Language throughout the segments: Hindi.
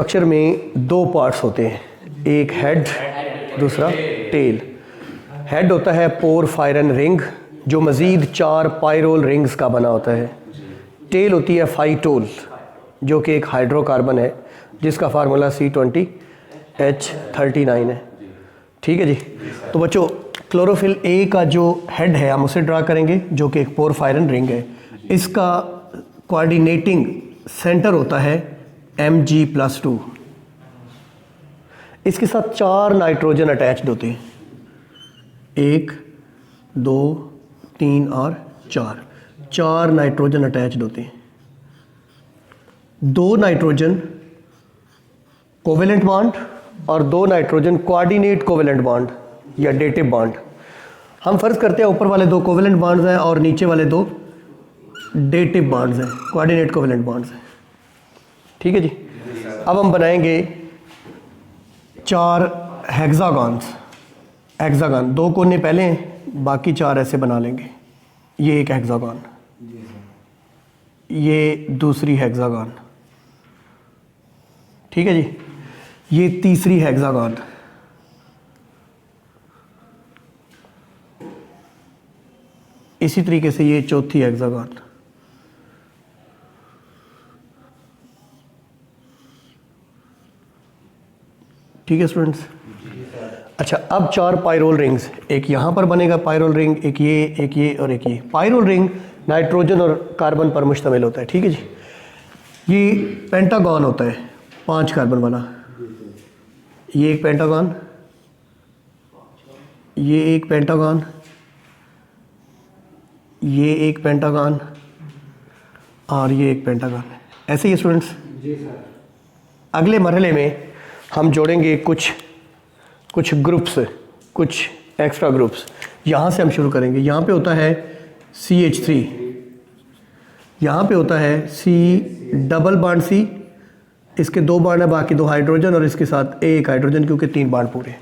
स्ट्रक्चर में दो पार्ट्स होते हैं, एक हेड दूसरा टेल। हेड होता है पोरफायरन रिंग जो मज़ीद 4 पायरोल रिंग्स का बना होता है। टेल होती है फाइटोल जो कि एक हाइड्रोकार्बन है जिसका फार्मूला C20H39 है। ठीक है जी। तो बच्चों क्लोरोफिल ए का जो हेड है हम उसे ड्रा करेंगे जो कि एक पोरफायरन रिंग है। इसका कोऑर्डिनेटिंग सेंटर होता है Mg+2। इसके साथ 4 नाइट्रोजन अटैच्ड होते हैं, 1 2 3 और 4 नाइट्रोजन अटैच्ड होते हैं। 2 नाइट्रोजन कोवेलेंट बॉन्ड और 2 नाइट्रोजन कोऑर्डिनेट कोवेलेंट बॉन्ड या डेटिव बॉन्ड। हम फर्ज करते हैं ऊपर वाले 2 कोवेलेंट बॉन्ड्स हैं और नीचे वाले 2 डेटिव बॉन्ड्स हैं, कोऑर्डिनेट कोवेलेंट बॉन्ड्स हैं। ठीक है जी। अब हम बनाएंगे 4 हेक्सागन। 2 कोने पहले हैं, बाकी 4 ऐसे बना लेंगे। ये एक हेक्सागन, ये दूसरी हेक्सागन, ठीक है जी। ये तीसरी हेक्सागन, इसी तरीके से ये चौथी हेक्सागन। ठीक है स्टूडेंट्स। अच्छा, अब 4 पायरोल रिंग्स, एक यहाँ पर बनेगा पायरोल रिंग, एक ये और एक ये। पायरोल रिंग नाइट्रोजन और कार्बन पर मुश्तमिल होता है। ठीक है जी। ये पेंटागन होता है 5 कार्बन वाला। ये एक पेंटागन, ये एक पेंटागन, ये एक पेंटागन और ये एक पेंटागन। ऐसे ही स्टूडेंट्स। अगले मरहले में हम जोड़ेंगे कुछ ग्रुप्स, कुछ एक्स्ट्रा ग्रुप्स। यहाँ से हम शुरू करेंगे। यहाँ पे होता है CH3, यहाँ पे होता है C डबल बॉन्ड C, इसके 2 बॉन्ड है, बाकी 2 हाइड्रोजन और इसके साथ एक हाइड्रोजन क्योंकि 3 बॉन्ड पूरे।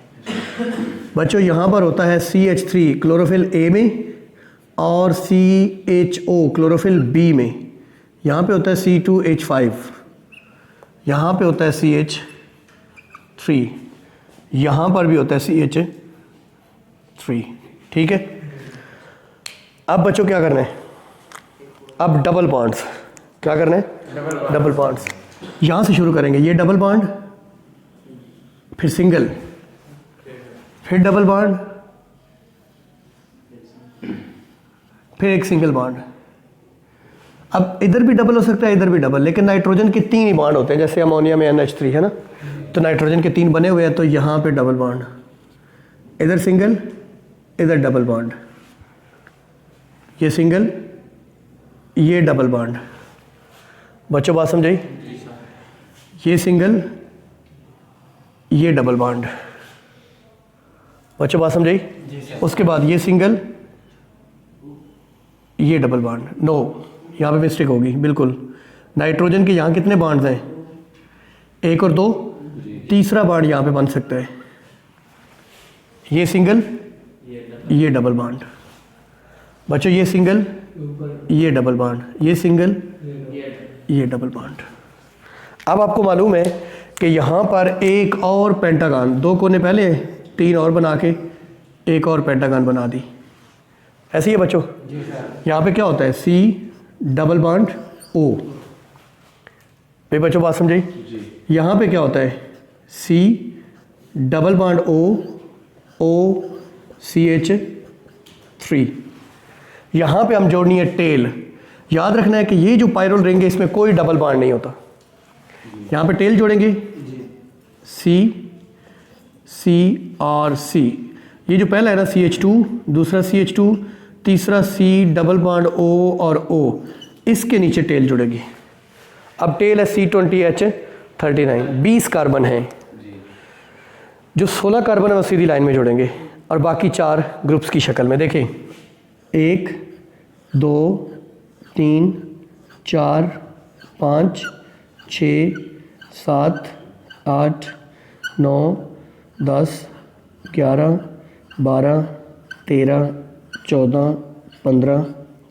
बच्चों यहाँ पर होता है CH3 क्लोरोफिल A में और CHO क्लोरोफिल B में। यहाँ पे होता है C2H5, यहाँ पे होता है CH3, यहाँ पर भी होता है CH3। ठीक है। अब बच्चों क्या करना है, अब डबल बॉन्ड्स। क्या करना है? Double bonds. यहाँ से शुरू करेंगे। ये डबल बॉन्ड, फिर सिंगल, फिर डबल बॉन्ड, फिर एक सिंगल बॉन्ड। अब इधर भी डबल हो सकता है, इधर भी डबल, लेकिन नाइट्रोजन के 3 ही बॉन्ड होते हैं। जैसे अमोनिया में NH3 है ना, तो नाइट्रोजन के 3 बने हुए हैं, तो यहाँ पे डबल बॉन्ड, इधर सिंगल, इधर डबल बॉन्ड, ये सिंगल, ये डबल बॉन्ड। बच्चों बात समझाई? ये सिंगल, ये डबल बॉन्ड। बच्चों बात समझाई? उसके बाद ये सिंगल, ये डबल बॉन्ड। नो, यहाँ पे मिस्टेक होगी बिल्कुल। नाइट्रोजन के यहाँ कितने बॉन्ड्स हैं? 1 और 2, तीसरा बॉन्ड यहाँ पे बन सकता है। ये सिंगल, ये डबल बॉन्ड। बच्चों ये सिंगल, ये डबल बॉन्ड, ये सिंगल, ये डबल बॉन्ड। अब आपको मालूम है कि यहाँ पर एक और पेंटागन, 2 कोने पहले 3 और बना के एक और पेंटागन बना दी। ऐसे ही है बच्चों। यहाँ पे क्या होता है? C double bond O। भाई बच्चों बात समझे? यहाँ पे क्या होता है? C double bond O CH3। यहाँ पे हम जोड़नी है टेल। याद रखना है कि ये जो पायरोल रिंग है इसमें कोई डबल बॉन्ड नहीं होता। यहाँ पे टेल जोड़ेंगे C और C। ये जो पहला है ना CH2, दूसरा CH2, तीसरा C डबल बॉन्ड O और O, इसके नीचे टेल जुड़ेगी। अब टेल है C20H39, 20 कार्बन है। जो 16 कार्बन है वो सीधी लाइन में जोड़ेंगे और बाकी 4 ग्रुप्स की शक्ल में। देखें, 1 2 3 4 5 6 7 8 9 10 11 12 13 14 15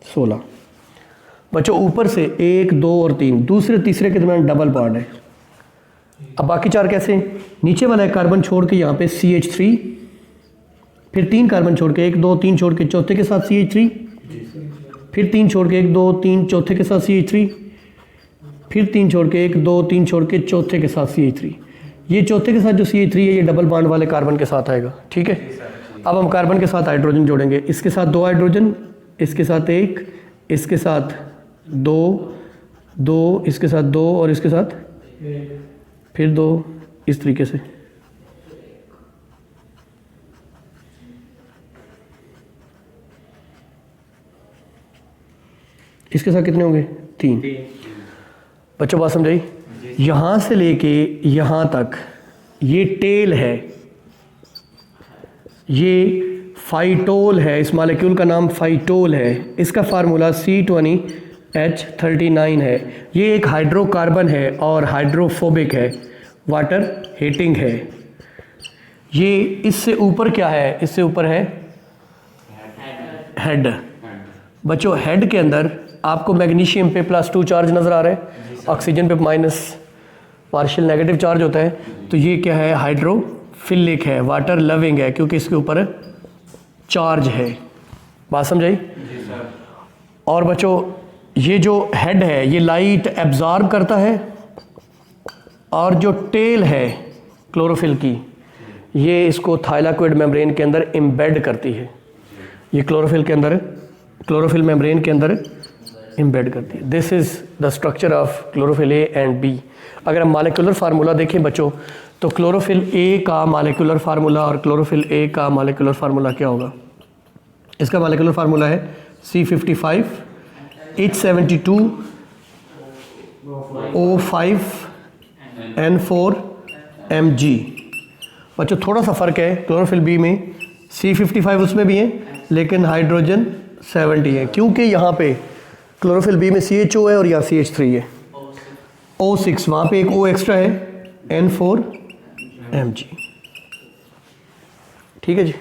16। बच्चों ऊपर से 1 2 और 3 दूसरे तीसरे के दरमियान डबल बॉन्ड है। अब बाकी 4 कैसे? नीचे वाला एक कार्बन छोड़ के यहाँ पे CH3, फिर 3 कार्बन छोड़ के 1 2 3 छोड़ के चौथे के साथ CH3, फिर 3 छोड़ के 1 2 3 चौथे के साथ CH3, फिर 3 छोड़ के 1 2 3 छोड़ के चौथे के साथ CH3। ये चौथे के साथ जो CH3 है ये डबल बॉन्ड वाले कार्बन के साथ आएगा, ठीक है। अब हम कार्बन के साथ हाइड्रोजन जोड़ेंगे, इसके साथ 2 हाइड्रोजन, इसके साथ 1, इसके साथ 2 2, इसके साथ 2 और इसके साथ फिर 2, इस तरीके से। इसके साथ कितने होंगे? 3। बच्चों बात समझाई? यहाँ से लेके यहाँ तक ये टेल है, ये फाइटोल है, इस मालिक्यूल का नाम फाइटोल है, इसका फार्मूला C20H39 है। ये एक हाइड्रोकार्बन है और हाइड्रोफोबिक है, वाटर हीटिंग है। ये इससे ऊपर क्या है? इससे ऊपर है हेड। बच्चों हेड के अंदर आपको मैग्नीशियम पे +2 चार्ज नज़र आ रहा है, ऑक्सीजन पे माइनस पार्शियल नेगेटिव चार्ज होता है। तो ये क्या है? हाइड्रोफिलिक है, वाटर लविंग है, क्योंकि इसके ऊपर चार्ज है। बात समझाई? और बच्चों ये जो हेड है ये लाइट एब्जॉर्ब करता है, और जो टेल है क्लोरोफिल की ये इसको थाइलाकोइड मेम्ब्रेन के अंदर एम्बेड करती है। ये क्लोरोफिल मेम्ब्रेन के अंदर एम्बेड करती है। This is the structure of chlorophyll A and B. अगर हम मालिकुलर फार्मूला देखें बच्चों, तो क्लोरोफिल ए का मालिकुलर फार्मूला और क्लोरोफिल ए का मालिकुलर फार्मूला क्या होगा? इसका मालिकुलर फार्मूला है C55H72O5N4Mg। बच्चों थोड़ा सा फ़र्क है क्लोरोफिल बी में, C55 उसमें भी है लेकिन हाइड्रोजन 70 है, क्योंकि यहाँ पे क्लोरोफिल बी में CHO है और यहाँ CH3 है, O6 वहाँ पे एक O एक्स्ट्रा है, N4Mg। ठीक है जी।